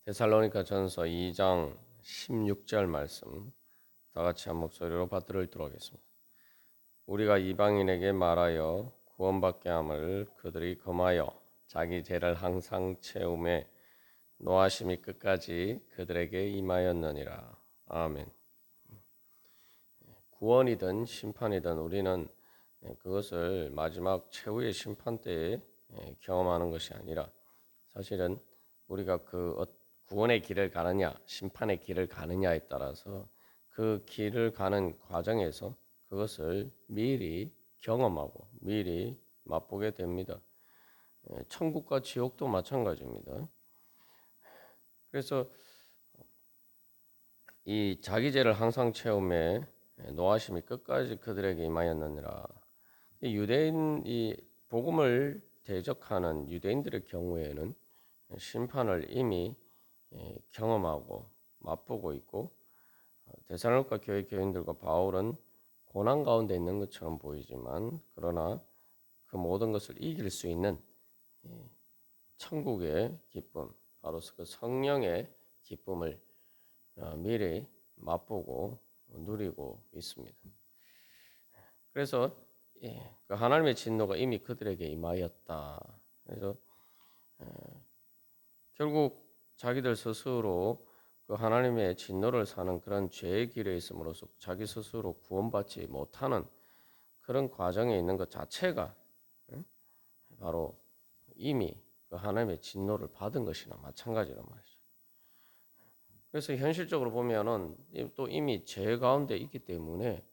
데살로니가전서 2장 16절 말씀 다 같이 한 목소리로 받들어 읽도록 하겠습니다. 우리가 이방인에게 말하여 구원받게 함을 그들이 금하여 자기 죄를 항상 채우매 노하심이 끝까지 그들에게 임하였느니라. 아멘. 구원이든 심판이든 우리는 그것을 마지막 최후의 심판 때에 경험하는 것이 아니라 사실은 우리가 구원의 길을 가느냐 심판의 길을 가느냐에 따라서 그 길을 가는 과정에서 그것을 미리 경험하고 미리 맛보게 됩니다. 천국과 지옥도 마찬가지입니다. 그래서 이 자기 죄를 항상 채우매 노하심이 끝까지 그들에게 임하였느니라. 이 복음을 대적하는 유대인들의 경우에는 심판을 이미 경험하고 맛보고 있고 데살로니가 교회 교인들과 바울은 고난 가운데 있는 것처럼 보이지만 그러나 그 모든 것을 이길 수 있는 천국의 기쁨, 바로 그 성령의 기쁨을 미리 맛보고 누리고 있습니다. 그래서 그 하나님의 진노가 이미 그들에게 임하였다. 그래서 결국 자기들 스스로 그 하나님의 진노를 사는 그런 죄의 길에 있음으로써 자기 스스로 구원받지 못하는 그런 과정에 있는 것 자체가 바로 이미 그 하나님의 진노를 받은 것이나 마찬가지란 말이죠. 그래서 현실적으로 보면은 또 이미 죄 가운데 있기 때문에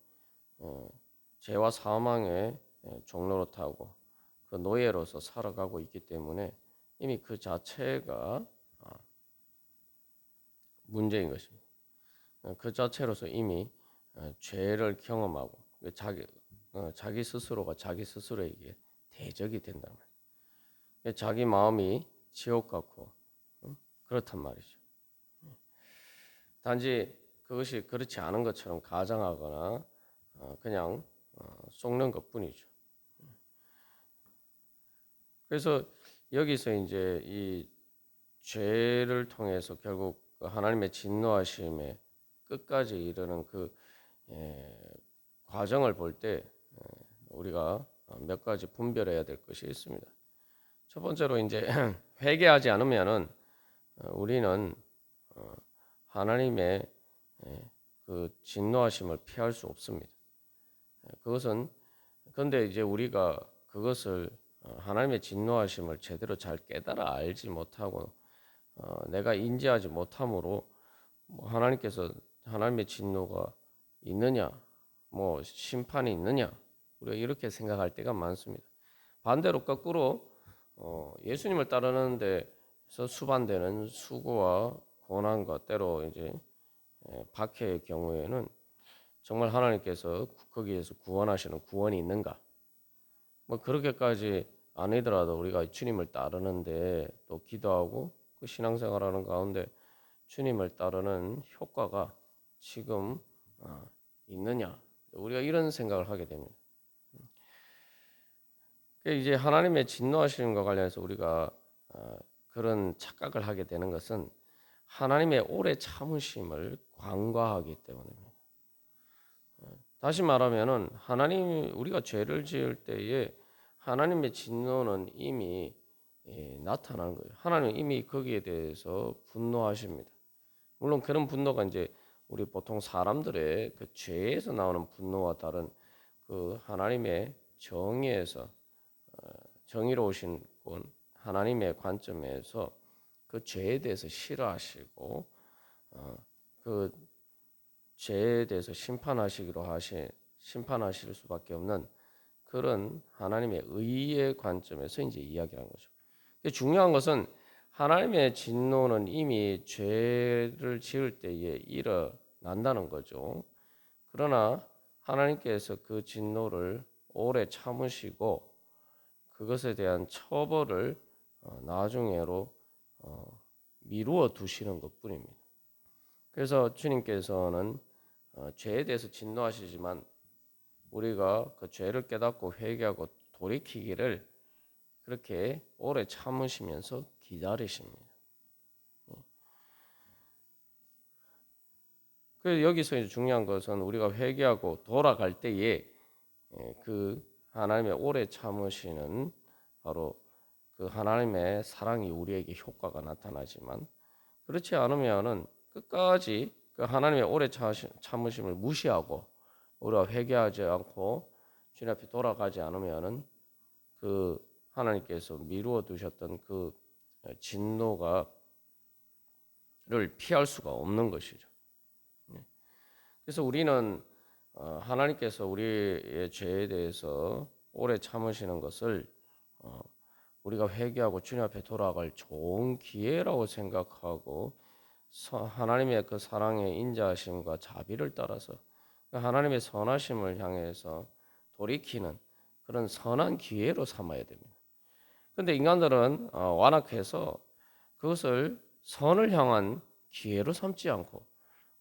죄와 사망의 종로로 타고 그 노예로서 살아가고 있기 때문에 이미 그 자체가 문제인 것입니다. 그 자체로서 이미 죄를 경험하고 자기 스스로가 자기 스스로에게 대적이 된단 말이에요. 자기 마음이 지옥 같고 그렇단 말이죠. 단지 그것이 그렇지 않은 것처럼 가정하거나 그냥 속는 것뿐이죠. 그래서 여기서 이제 이 죄를 통해서 결국 하나님의 진노하심에 끝까지 이르는 그 과정을 볼 때 우리가 몇 가지 분별해야 될 것이 있습니다. 첫 번째로 이제 회개하지 않으면은 우리는 하나님의 그 진노하심을 피할 수 없습니다. 그것은 그런데 이제 우리가 그것을 하나님의 진노하심을 제대로 잘 깨달아 알지 못하고 내가 인지하지 못함으로 하나님께서 하나님의 진노가 있느냐, 뭐 심판이 있느냐, 우리가 이렇게 생각할 때가 많습니다. 반대로 거꾸로 예수님을 따르는 데서 수반되는 수고와 고난과 때로 이제 박해의 경우에는 정말 하나님께서 거기에서 구원하시는 구원이 있는가? 뭐 그렇게까지 아니더라도 우리가 주님을 따르는데 또 기도하고 그 신앙생활하는 가운데 주님을 따르는 효과가 지금 있느냐? 우리가 이런 생각을 하게 됩니다. 이제 하나님의 진노하심과 관련해서 우리가 그런 착각을 하게 되는 것은 하나님의 오래 참으심을 간과하기 때문입니다. 다시 말하면은 우리가 죄를 지을 때에 하나님의 진노는 이미 나타나는 거예요. 하나님은 이미 거기에 대해서 분노하십니다. 물론 그런 분노가 이제 우리 보통 사람들의 그 죄에서 나오는 분노와 다른 그 하나님의 정의에서 정의로우신 분 하나님의 관점에서 그 죄에 대해서 싫어하시고 그 죄에 대해서 심판하실 수밖에 없는 그런 하나님의 의의 관점에서 이제 이야기하는 거죠. 중요한 것은 하나님의 진노는 이미 죄를 지을 때에 일어난다는 거죠. 그러나 하나님께서 그 진노를 오래 참으시고 그것에 대한 처벌을 나중에로 미루어 두시는 것뿐입니다. 그래서 주님께서는 죄에 대해서 진노하시지만 우리가 그 죄를 깨닫고 회개하고 돌이키기를 그렇게 오래 참으시면서 기다리십니다. 그래서 여기서 이제 중요한 것은 우리가 회개하고 돌아갈 때에 그 하나님의 오래 참으시는 바로 그 하나님의 사랑이 우리에게 효과가 나타나지만 그렇지 않으면은 끝까지 그 하나님의 오래 참으심을 무시하고 우리가 회개하지 않고 주님 앞에 돌아가지 않으면은 그 하나님께서 미루어 두셨던 그 진노가를 피할 수가 없는 것이죠. 그래서 우리는 하나님께서 우리의 죄에 대해서 오래 참으시는 것을 우리가 회개하고 주님 앞에 돌아갈 좋은 기회라고 생각하고 하나님의 그 사랑의 인자하심과 자비를 따라서 하나님의 선하심을 향해서 돌이키는 그런 선한 기회로 삼아야 됩니다. 그런데 인간들은 완악해서 그것을 선을 향한 기회로 삼지 않고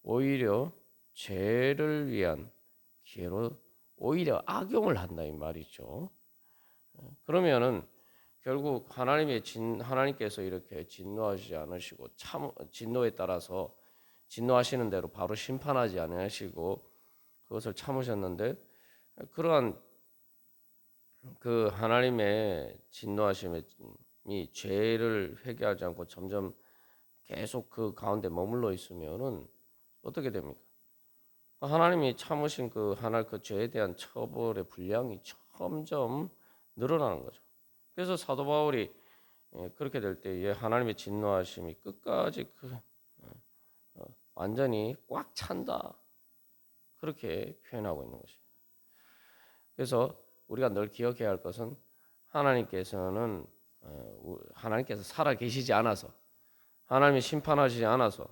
오히려 죄를 위한 기회로 오히려 악용을 한다 이 말이죠. 그러면은 결국 하나님께서 이렇게 진노하지 않으시고 진노에 따라서 진노하시는 대로 바로 심판하지 않으시고 그것을 참으셨는데 그러한 그 하나님의 진노하심이 죄를 회개하지 않고 점점 계속 그 가운데 머물러 있으면은 어떻게 됩니까? 하나님이 참으신 그 죄에 대한 처벌의 분량이 점점 늘어나는 거죠. 그래서 사도 바울이 그렇게 될 때에 하나님의 진노하심이 끝까지 완전히 꽉 찬다 그렇게 표현하고 있는 것입니다. 그래서 우리가 늘 기억해야 할 것은 하나님께서 살아 계시지 않아서 하나님이 심판하시지 않아서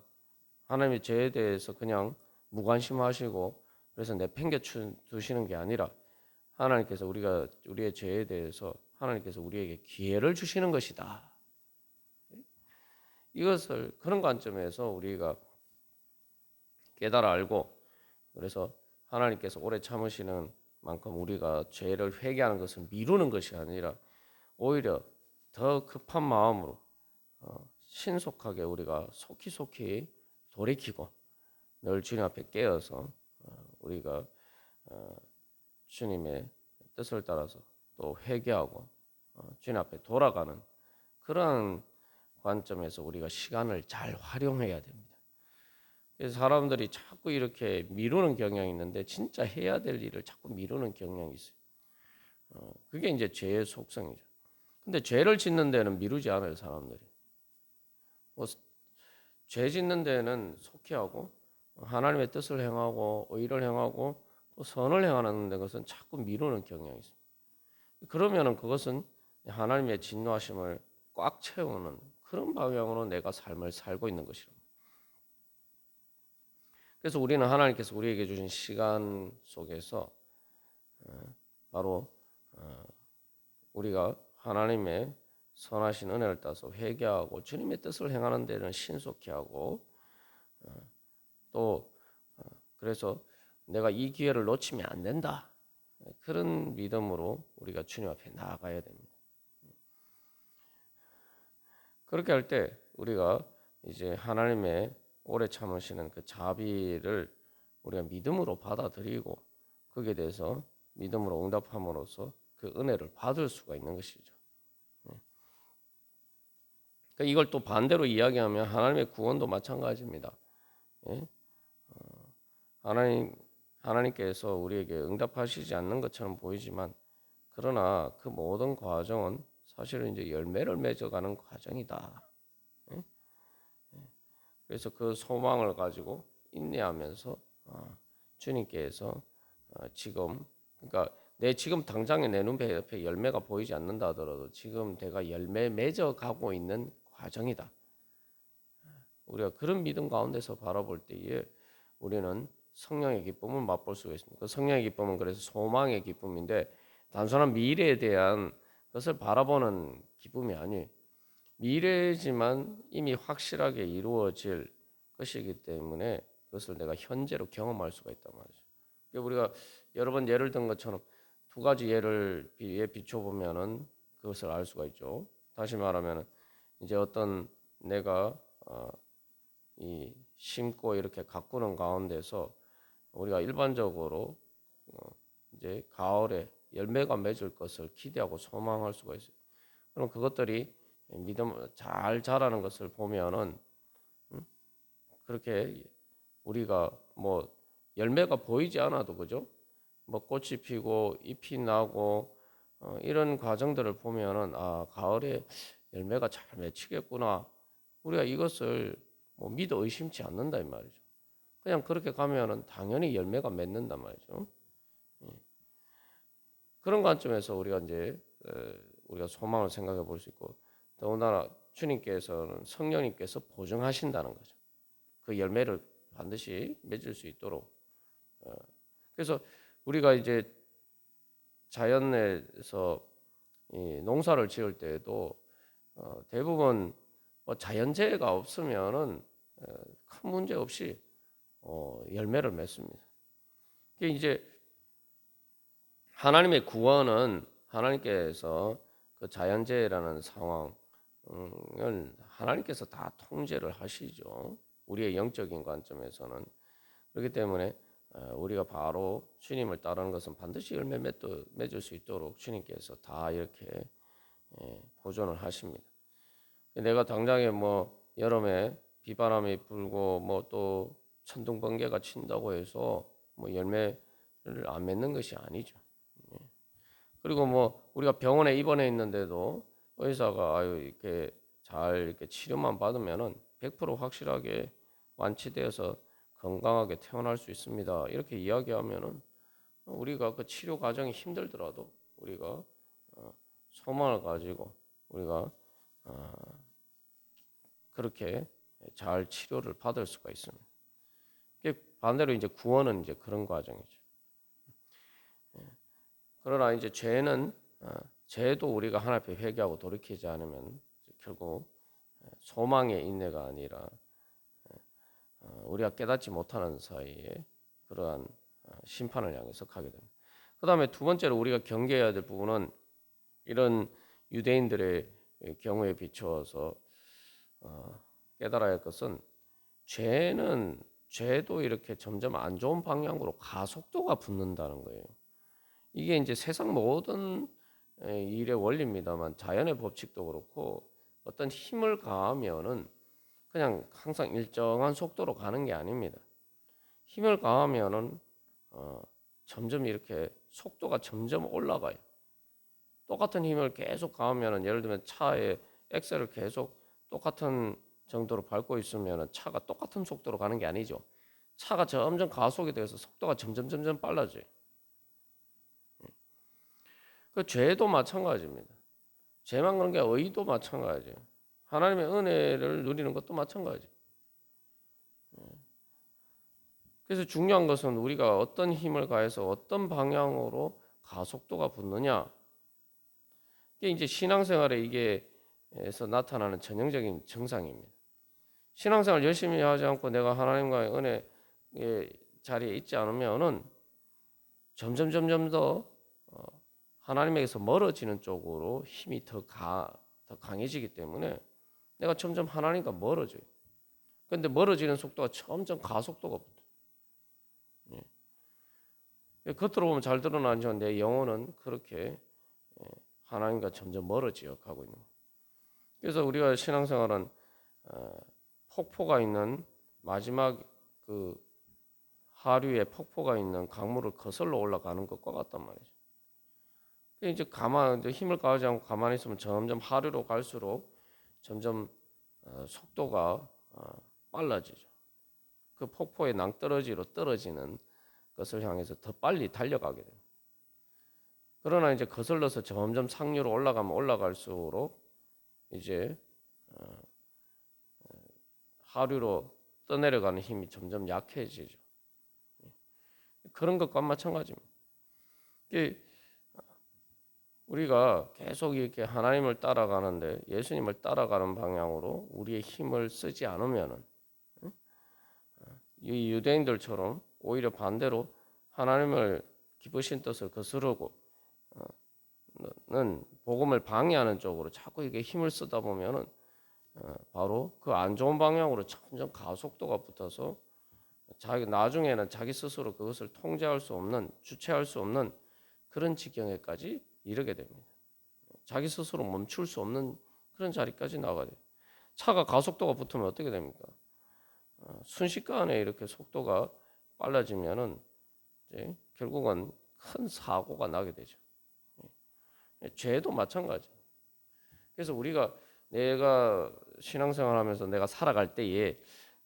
하나님의 죄에 대해서 그냥 무관심하시고 그래서 내팽겨 두시는 게 아니라 하나님께서 우리의 죄에 대해서 하나님께서 우리에게 기회를 주시는 것이다. 이것을 그런 관점에서 우리가 깨달아 알고 그래서 하나님께서 오래 참으시는 만큼 우리가 죄를 회개하는 것을 미루는 것이 아니라 오히려 더 급한 마음으로 신속하게 우리가 속히 돌이키고 늘 주님 앞에 깨어서 우리가 주님의 뜻을 따라서 또 회개하고 주님 앞에 돌아가는 그런 관점에서 우리가 시간을 잘 활용해야 됩니다. 그래서 사람들이 자꾸 이렇게 미루는 경향이 있는데 진짜 해야 될 일을 자꾸 미루는 경향이 있어요. 그게 이제 죄의 속성이죠. 근데 죄를 짓는 데는 미루지 않아요, 사람들이. 죄 짓는 데는 속히 하고 하나님의 뜻을 행하고 의를 행하고 또 선을 행하는 것은 자꾸 미루는 경향이 있습니다. 그러면은 그것은 하나님의 진노하심을 꽉 채우는 그런 방향으로 내가 삶을 살고 있는 것이랍니다. 그래서 우리는 하나님께서 우리에게 주신 시간 속에서 바로 우리가 하나님의 선하신 은혜를 따서 회개하고 주님의 뜻을 행하는 데는 신속히 하고 또 그래서 내가 이 기회를 놓치면 안 된다. 그런 믿음으로 우리가 주님 앞에 나아가야 됩니다. 그렇게 할 때 우리가 이제 하나님의 오래 참으시는 그 자비를 우리가 믿음으로 받아들이고 거기에 대해서 믿음으로 응답함으로써 그 은혜를 받을 수가 있는 것이죠. 그러니까 이걸 또 반대로 이야기하면 하나님의 구원도 마찬가지입니다. 하나님께서 우리에게 응답하시지 않는 것처럼 보이지만 그러나 그 모든 과정은 사실은 이제 열매를 맺어가는 과정이다. 그래서 그 소망을 가지고 인내하면서 주님께서 지금 그러니까 지금 당장에 내 눈앞에 열매가 보이지 않는다 하더라도 지금 내가 열매 맺어 가고 있는 과정이다. 우리가 그런 믿음 가운데서 바라볼 때에 우리는 성령의 기쁨을 맛볼 수가 있습니다. 그 성령의 기쁨은 그래서 소망의 기쁨인데 단순한 미래에 대한 것을 바라보는 기쁨이 아니에요. 미래지만 이미 확실하게 이루어질 것이기 때문에 그것을 내가 현재로 경험할 수가 있단 말이죠. 우리가 여러 번 예를 든 것처럼 두 가지 예를 비춰보면은 그것을 알 수가 있죠. 다시 말하면 이제 어떤 내가 이 심고 이렇게 가꾸는 가운데서 우리가 일반적으로 이제 가을에 열매가 맺을 것을 기대하고 소망할 수가 있어요. 그럼 그것들이 믿음 잘 자라는 것을 보면은 그렇게 우리가 뭐 열매가 보이지 않아도 그죠? 뭐 꽃이 피고 잎이 나고 이런 과정들을 보면은 아 가을에 열매가 잘 맺히겠구나. 우리가 이것을 뭐 믿어 의심치 않는다 이 말이죠. 그냥 그렇게 가면은 당연히 열매가 맺는단 말이죠. 그런 관점에서 우리가 이제 우리가 소망을 생각해 볼 수 있고 더군다나 주님께서는 성령님께서 보증하신다는 거죠. 그 열매를 반드시 맺을 수 있도록. 그래서 우리가 이제 자연에서 이 농사를 지을 때에도 대부분 뭐 자연재해가 없으면은 큰 문제 없이 열매를 맺습니다. 이게 이제 하나님의 구원은 하나님께서 그 자연재해라는 상황을 하나님께서 다 통제를 하시죠. 우리의 영적인 관점에서는 그렇기 때문에 우리가 바로 주님을 따르는 것은 반드시 열매 맺을 수 있도록 주님께서 다 이렇게 보존을 하십니다. 내가 당장에 뭐 여름에 비바람이 불고 뭐 또 천둥 번개가 친다고 해서 뭐 열매를 안 맺는 것이 아니죠. 그리고 뭐 우리가 병원에 입원해 있는데도 의사가 아유 이렇게 잘 이렇게 치료만 받으면은 100% 확실하게 완치되어서 건강하게 태어날 수 있습니다. 이렇게 이야기하면은 우리가 그 치료 과정이 힘들더라도 우리가 소망을 가지고 우리가 그렇게 잘 치료를 받을 수가 있습니다. 반대로 이제 구원은 이제 그런 과정이죠. 그러나 이제 죄도 우리가 하나님 앞에 회개하고 돌이키지 않으면 결국 소망의 인내가 아니라 우리가 깨닫지 못하는 사이에 그러한 심판을 향해서 가게 됩니다. 그 다음에 두 번째로 우리가 경계해야 될 부분은 이런 유대인들의 경우에 비추어서 깨달아야 할 것은 죄도 이렇게 점점 안 좋은 방향으로 가속도가 붙는다는 거예요. 이게 이제 세상 모든 일의 원리입니다만 자연의 법칙도 그렇고 어떤 힘을 가하면은 그냥 항상 일정한 속도로 가는 게 아닙니다. 힘을 가하면은 점점 이렇게 속도가 점점 올라가요. 똑같은 힘을 계속 가하면은 예를 들면 차에 엑셀을 계속 똑같은 정도로 밟고 있으면은 차가 똑같은 속도로 가는 게 아니죠. 차가 점점 가속이 돼서 속도가 점점 빨라져요. 그 죄도 마찬가지입니다. 죄만 그런 게 의도 마찬가지예요. 하나님의 은혜를 누리는 것도 마찬가지. 그래서 중요한 것은 우리가 어떤 힘을 가해서 어떤 방향으로 가속도가 붙느냐. 이게 이제 신앙생활에 이게에서 나타나는 전형적인 증상입니다. 신앙생활 열심히 하지 않고 내가 하나님과의 은혜의 자리에 있지 않으면은 점점 더 하나님에게서 멀어지는 쪽으로 힘이 더 강해지기 때문에 내가 점점 하나님과 멀어져요. 그런데 멀어지는 속도가 점점 가속도가 붙어요. 겉으로 보면 잘 드러나지만 내 영혼은 그렇게 하나님과 점점 멀어지어 가고 있는 거예요. 그래서 우리가 신앙생활은 폭포가 있는 마지막 그 하류에 폭포가 있는 강물을 거슬러 올라가는 것과 같단 말이죠. 이제 이제 힘을 가하지 않고 가만히 있으면 점점 하류로 갈수록 점점 속도가 빨라지죠. 그 폭포의 낭떠러지로 떨어지는 것을 향해서 더 빨리 달려가게 됩니다. 그러나 이제 거슬러서 점점 상류로 올라가면 올라갈수록 이제 하류로 떠내려가는 힘이 점점 약해지죠. 그런 것과 마찬가지입니다. 우리가 계속 이렇게 하나님을 따라가는데 예수님을 따라가는 방향으로 우리의 힘을 쓰지 않으면은 이 유대인들처럼 오히려 반대로 하나님을 기쁘신 뜻을 거스르고 는 복음을 방해하는 쪽으로 자꾸 이게 힘을 쓰다 보면은 바로 그 안 좋은 방향으로 점점 가속도가 붙어서 나중에는 자기 스스로 그것을 통제할 수 없는, 주체할 수 없는 그런 지경에까지 이르게 됩니다. 자기 스스로 멈출 수 없는 그런 자리까지 나가야 돼요. 차가 가속도가 붙으면 어떻게 됩니까? 순식간에 이렇게 속도가 빨라지면은 이제 결국은 큰 사고가 나게 되죠. 죄도 마찬가지. 그래서 우리가 내가 신앙생활하면서 내가 살아갈 때에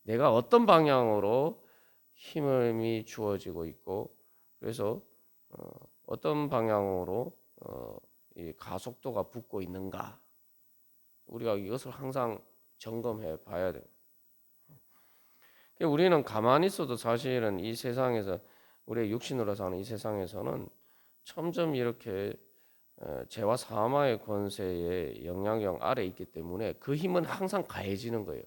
내가 어떤 방향으로 힘이 주어지고 있고, 그래서 어떤 방향으로 이 가속도가 붙고 있는가, 우리가 이것을 항상 점검해 봐야 돼요. 우리는 가만히 있어도 사실은 이 세상에서, 우리의 육신으로 사는 이 세상에서는 점점 이렇게 죄와 사망의 권세의 영향력 아래 있기 때문에 그 힘은 항상 가해지는 거예요.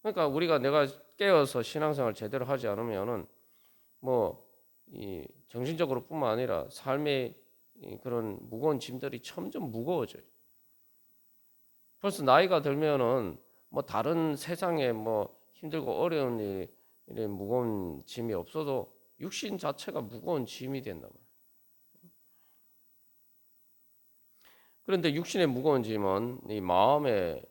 그러니까 우리가 내가 깨어서 신앙생활 제대로 하지 않으면은 뭐 이 정신적으로뿐만 아니라 삶의 그런 무거운 짐들이 점점 무거워져요. 벌써 나이가 들면은 뭐 다른 세상에 뭐 힘들고 어려운 일에 무거운 짐이 없어도 육신 자체가 무거운 짐이 된단 말이에요. 그런데 육신의 무거운 짐은 이 마음의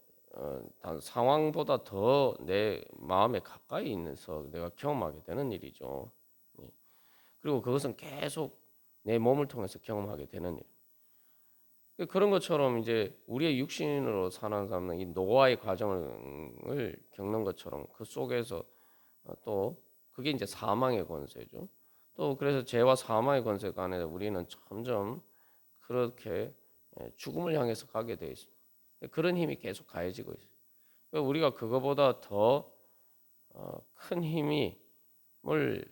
상황보다 더 내 마음에 가까이 있어서 내가 경험하게 되는 일이죠. 그리고 그것은 계속 내 몸을 통해서 경험하게 되는 일. 그런 것처럼 이제 우리의 육신으로 사는 사람은 이 노화의 과정을 겪는 것처럼 그 속에서 또 그게 이제 사망의 권세죠. 또 그래서 죄와 사망의 권세 간에 우리는 점점 그렇게 죽음을 향해서 가게 돼 있습니다. 그런 힘이 계속 가해지고 있어요. 우리가 그거보다 더 큰 힘을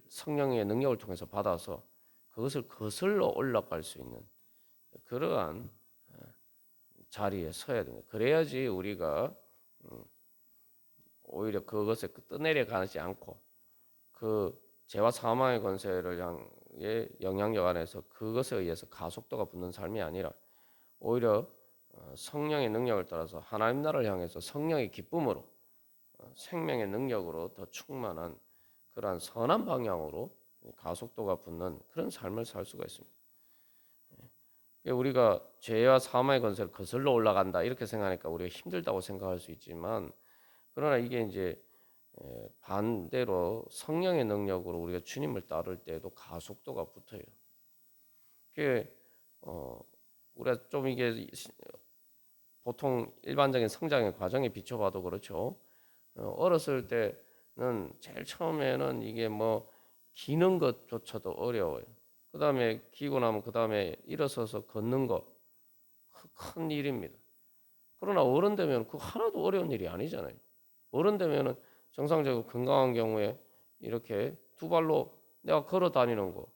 성령의 능력을 통해서 받아서 그것을 거슬러 올라갈 수 있는 그러한 자리에 서야 됩니다. 그래야지 우리가 오히려 그것에 떠내려 가지 않고 그 죄와 사망의 권세를 향해 영향력 안에서 그것에 의해서 가속도가 붙는 삶이 아니라 오히려 성령의 능력을 따라서 하나님 나라를 향해서 성령의 기쁨으로 생명의 능력으로 더 충만한 그러한 선한 방향으로 가속도가 붙는 그런 삶을 살 수가 있습니다. 우리가 죄와 사망의 권세를 거슬러 올라간다 이렇게 생각하니까 우리가 힘들다고 생각할 수 있지만, 그러나 이게 이제 반대로 성령의 능력으로 우리가 주님을 따를 때에도 가속도가 붙어요. 그게 우리가 좀 이게 보통 일반적인 성장의 과정에 비춰봐도 그렇죠. 어렸을 때는 제일 처음에는 이게 뭐 기는 것조차도 어려워요. 그 다음에 기고 나면 그 다음에 일어서서 걷는 거 큰 일입니다. 그러나 어른 되면 그 하나도 어려운 일이 아니잖아요. 어른 되면은 정상적으로 건강한 경우에 이렇게 두 발로 내가 걸어 다니는 거,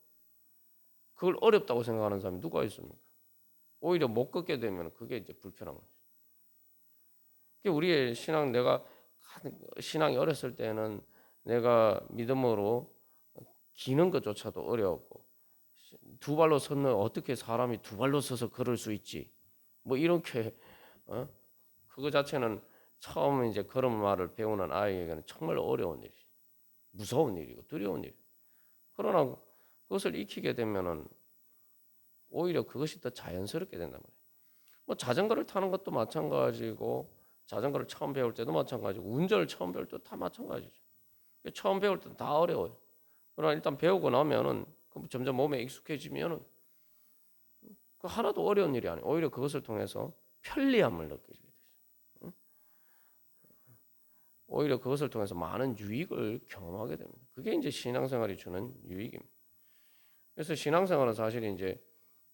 그걸 어렵다고 생각하는 사람이 누가 있습니까? 오히려 못 걷게 되면 그게 이제 불편한 거죠. 우리의 내가 신앙이 어렸을 때는 내가 믿음으로 기는 것조차도 어려웠고, 두 발로 섰는 어떻게 사람이 두 발로 서서 걸을 수 있지? 뭐 이렇게 그거 자체는 처음 이제 걸음마를 배우는 아이에게는 정말 어려운 일이, 무서운 일이고 두려운 일. 그러나 그것을 익히게 되면은 오히려 그것이 더 자연스럽게 된단 말이에요. 뭐 자전거를 타는 것도 마찬가지고, 자전거를 처음 배울 때도 마찬가지고, 운전을 처음 배울 때도 다 마찬가지죠. 처음 배울 때는 다 어려워요. 그러나 일단 배우고 나면은 점점 몸에 익숙해지면은 그 하나도 어려운 일이 아니에요. 오히려 그것을 통해서 편리함을 느끼게 되죠. 오히려 그것을 통해서 많은 유익을 경험하게 됩니다. 그게 이제 신앙생활이 주는 유익입니다. 그래서 신앙생활은 사실 이제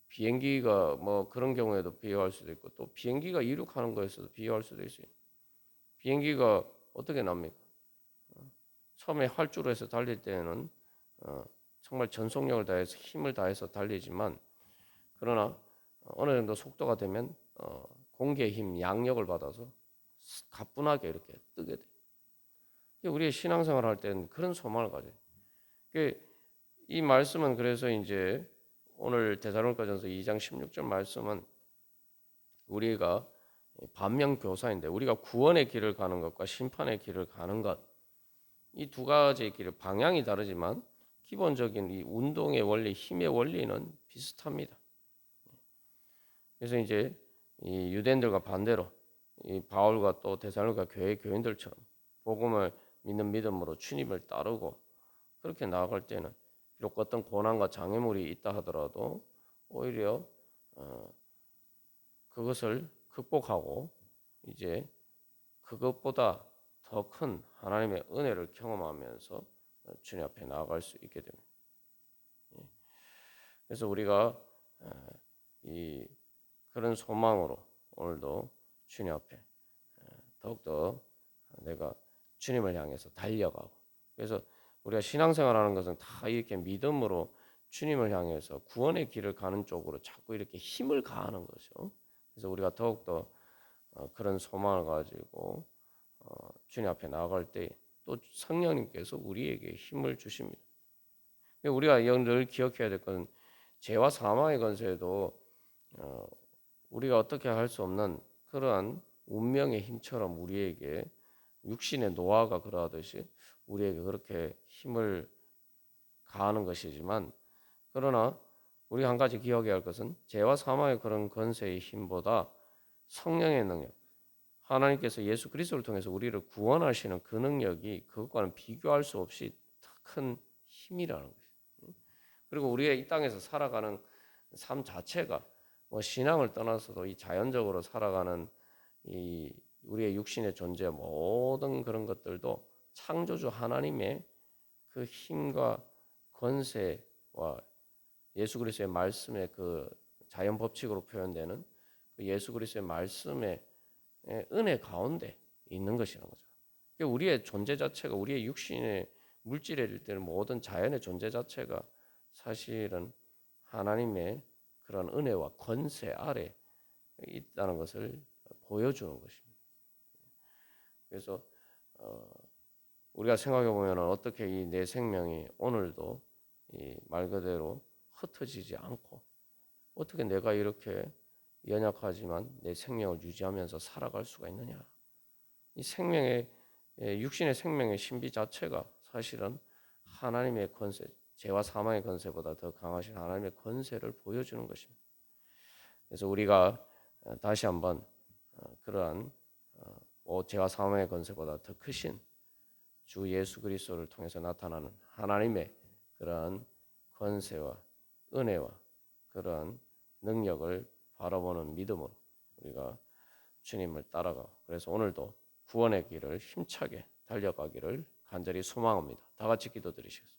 비행기가 뭐 그런 경우에도 비유할 수도 있고, 또 비행기가 이륙하는 거에서도 비유할 수도 있어요. 비행기가 어떻게 납니까? 처음에 활주로에서 달릴 때는 정말 전속력을 다해서 힘을 다해서 달리지만, 그러나 어느 정도 속도가 되면 공기의 힘, 양력을 받아서 가뿐하게 이렇게 뜨게 돼요. 우리의 신앙생활 할 때는 그런 소망을 가져요. 이 말씀은 그래서 이제 오늘 데살로니가전서 2장 16절 말씀은 우리가 반면교사인데 우리가 구원의 길을 가는 것과 심판의 길을 가는 것, 이 두 가지의 길의 방향이 다르지만 기본적인 이 운동의 원리, 힘의 원리는 비슷합니다. 그래서 이제 이 유대인들과 반대로 이 바울과 또 데살로니가 교회 교인들처럼 복음을 믿는 믿음으로 주님을 따르고 그렇게 나아갈 때는 비록 어떤 고난과 장애물이 있다 하더라도 오히려 그것을 극복하고 이제 그것보다 더 큰 하나님의 은혜를 경험하면서 주님 앞에 나아갈 수 있게 됩니다. 그래서 우리가 이 그런 소망으로 오늘도 주님 앞에 더욱더 내가 주님을 향해서 달려가고, 그래서 우리가 신앙생활하는 것은 다 이렇게 믿음으로 주님을 향해서 구원의 길을 가는 쪽으로 자꾸 이렇게 힘을 가하는 거죠. 그래서 우리가 더욱더 그런 소망을 가지고 주님 앞에 나아갈 때 또 성령님께서 우리에게 힘을 주십니다. 우리가 늘 기억해야 될 것은 죄와 사망의 권세도 우리가 어떻게 할 수 없는 그러한 운명의 힘처럼 우리에게 육신의 노화가 그러하듯이 우리에게 그렇게 힘을 가하는 것이지만, 그러나 우리 한 가지 기억해야 할 것은 죄와 사망의 그런 권세의 힘보다 성령의 능력, 하나님께서 예수 그리스도를 통해서 우리를 구원하시는 그 능력이 그것과는 비교할 수 없이 더 큰 힘이라는 것이죠. 그리고 우리가 이 땅에서 살아가는 삶 자체가 뭐 신앙을 떠나서도 이 자연적으로 살아가는 이 우리의 육신의 존재 모든 그런 것들도 창조주 하나님의 그 힘과 권세와 예수 그리스도의 말씀의 그 자연 법칙으로 표현되는 그 예수 그리스도의 말씀의 은혜 가운데 있는 것이라는 거죠. 그러니까 우리의 존재 자체가, 우리의 육신의 물질에 일 때는 모든 자연의 존재 자체가 사실은 하나님의 그런 은혜와 권세 아래 있다는 것을 보여주는 것입니다. 그래서 우리가 생각해 보면 어떻게 이 내 생명이 오늘도 이 말 그대로 흩어지지 않고 어떻게 내가 이렇게 연약하지만 내 생명을 유지하면서 살아갈 수가 있느냐? 이 생명의 육신의 생명의 신비 자체가 사실은 하나님의 권세, 죄와 사망의 권세보다 더 강하신 하나님의 권세를 보여주는 것입니다. 그래서 우리가 다시 한번 그러한 죄와 사망의 권세보다 더 크신 주 예수 그리스도를 통해서 나타나는 하나님의 그러한 권세와 은혜와 그러한 능력을 바라보는 믿음으로 우리가 주님을 따라가고, 그래서 오늘도 구원의 길을 힘차게 달려가기를 간절히 소망합니다. 다 같이 기도드리시겠습니다.